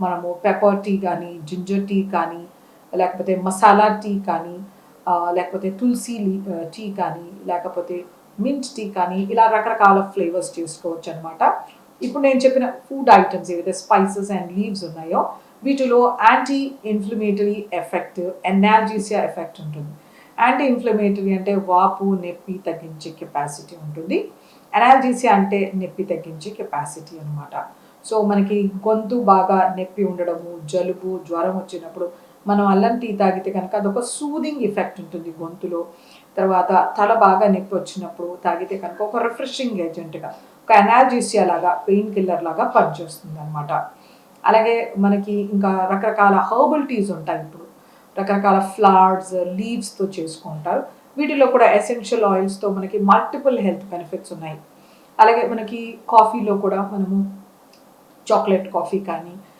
మనము pepper tea కానీ, ginger tea కానీ, లేకపోతే మసాలా టీ కానీ, లేకపోతే టీ కానీ, లేకపోతే మింట్ టీ కానీ, ఇలా రకరకాల ఫ్లేవర్స్ చేసుకోవచ్చనమాట. ఇప్పుడు నేను చెప్పిన ఫుడ్ ఐటెమ్స్ ఏవైతే స్పైసెస్ అండ్ లీవ్స్ ఉన్నాయో, వీటిలో యాంటీ ఇన్‌ఫ్లమేటరీ ఎఫెక్ట్, ఎనాల్జీసియా ఎఫెక్ట్ ఉంటుంది. యాంటీ ఇన్‌ఫ్లమేటరీ అంటే వాపు, నొప్పి తగ్గించే కెపాసిటీ ఉంటుంది. ఎనాల్జీసియా అంటే నొప్పి తగ్గించే కెపాసిటీ అనమాట. సో, మనకి గొంతు బాగా నొప్పి ఉండడము, జలుబు, జ్వరం వచ్చినప్పుడు మనం అల్లం టీ తాగితే కనుక అదొక సూదింగ్ ఎఫెక్ట్ ఉంటుంది గొంతులో. తర్వాత తల బాగా నొప్పి వచ్చినప్పుడు తాగితే కనుక ఒక రిఫ్రెషింగ్ ఏజెంట్‌గా, ఒక ఎనాల్జీసియా లాగా, పెయిన్ కిల్లర్ లాగా పనిచేస్తుందనమాట. అలాగే మనకి ఇంకా రకరకాల హెర్బల్ టీస్ ఉంటాయి ఇప్పుడు. రకరకాల ఫ్లవర్స్, లీవ్స్‌తో చేసుకుంటారు. వీటిలో కూడా ఎసెన్షియల్ ఆయిల్స్‌తో మనకి మల్టిపుల్ హెల్త్ బెనిఫిట్స్ ఉన్నాయి. అలాగే మనకి కాఫీలో కూడా మనము చాక్లెట్ కాఫీ కానీ,